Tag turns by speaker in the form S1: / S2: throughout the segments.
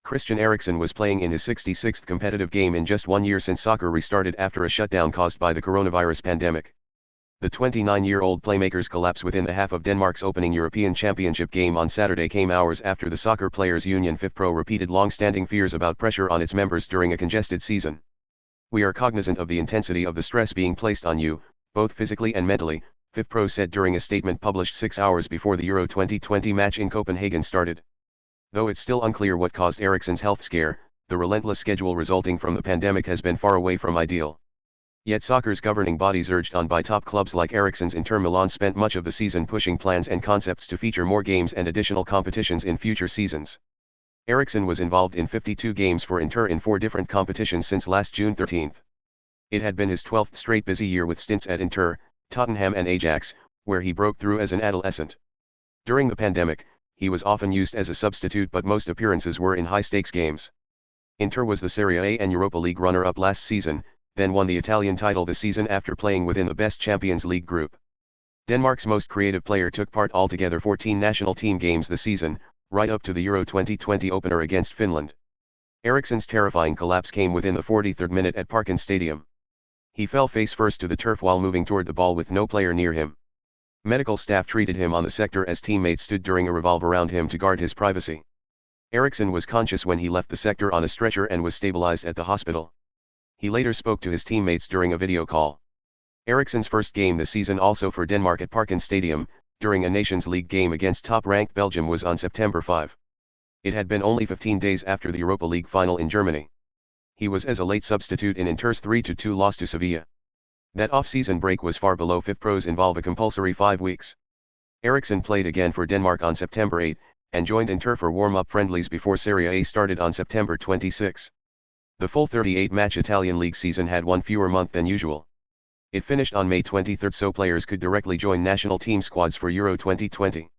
S1: Christian Eriksen was playing in his 66th competitive game in just 1 year since soccer restarted after a shutdown caused by the coronavirus pandemic. The 29-year-old playmaker's collapse within the half of Denmark's opening European Championship game on Saturday came hours after the Soccer Players Union FIFPro repeated long-standing fears about pressure on its members during a congested season. "We are cognizant of the intensity of the stress being placed on you, both physically and mentally," FIFPro said during a statement published 6 hours before the Euro 2020 match in Copenhagen started. Though it's still unclear what caused Eriksen's health scare, the relentless schedule resulting from the pandemic has been far away from ideal. Yet soccer's governing bodies, urged on by top clubs like Eriksen's Inter Milan, spent much of the season pushing plans and concepts to feature more games and additional competitions in future seasons. Eriksen was involved in 52 games for Inter in 4 different competitions since last June 13. It had been his 12th straight busy year with stints at Inter, Tottenham and Ajax, where he broke through as an adolescent. During the pandemic, he was often used as a substitute, but most appearances were in high-stakes games. Inter was the Serie A and Europa League runner-up last season, then won the Italian title this season after playing within the best Champions League group. Denmark's most creative player took part altogether 14 national team games this season, right up to the Euro 2020 opener against Finland. Eriksen's terrifying collapse came within the 43rd minute at Parken Stadium. He fell face first to the turf while moving toward the ball with no player near him. Medical staff treated him on the sector as teammates stood during a revolve around him to guard his privacy. Eriksen was conscious when he left the sector on a stretcher and was stabilized at the hospital. He later spoke to his teammates during a video call. Eriksen's first game this season, also for Denmark at Parken Stadium, during a Nations League game against top-ranked Belgium, was on September 5. It had been only 15 days after the Europa League final in Germany. He was as a late substitute in Inter's 3-2 loss to Sevilla. That off-season break was far below FIFPro's involve a compulsory 5 weeks. Eriksen played again for Denmark on September 8, and joined Inter for warm-up friendlies before Serie A started on September 26. The full 38-match Italian league season had one fewer month than usual. It finished on May 23 so players could directly join national team squads for Euro 2020.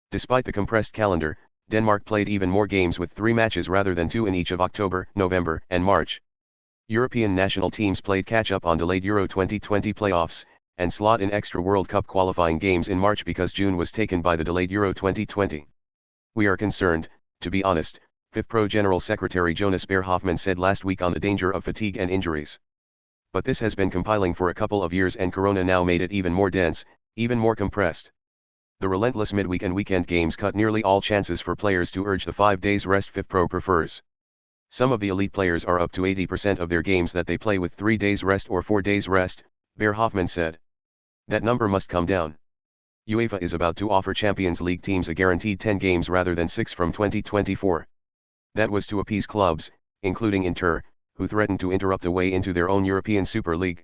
S1: Despite the compressed calendar, Denmark played even more games with 3 matches rather than 2 in each of October, November, and March. European national teams played catch-up on delayed Euro 2020 playoffs, and slot in extra World Cup qualifying games in March because June was taken by the delayed Euro 2020. "We are concerned, to be honest," FIFPro General Secretary Jonas Behr Hoffmann said last week on the danger of fatigue and injuries. "But this has been compiling for a couple of years, and Corona now made it even more dense, even more compressed. The relentless midweek and weekend games cut nearly all chances for players to urge the 5 days rest FIFPro prefers. Some of the elite players are up to 80% of their games that they play with 3 days rest or 4 days rest," Behr Hoffmann said. "That number must come down. UEFA is about to offer Champions League teams a guaranteed 10 games rather than 6 from 2024. That was to appease clubs, including Inter, who threatened to interrupt a way into their own European Super League.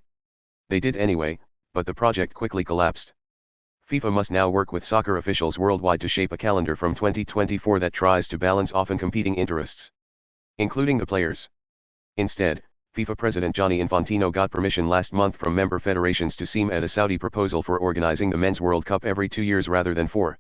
S1: They did anyway, but the project quickly collapsed. FIFA must now work with soccer officials worldwide to shape a calendar from 2024 that tries to balance often competing interests, including the players. Instead, FIFA President Gianni Infantino got permission last month from member federations to seem at a Saudi proposal for organizing the Men's World Cup every 2 years rather than 4.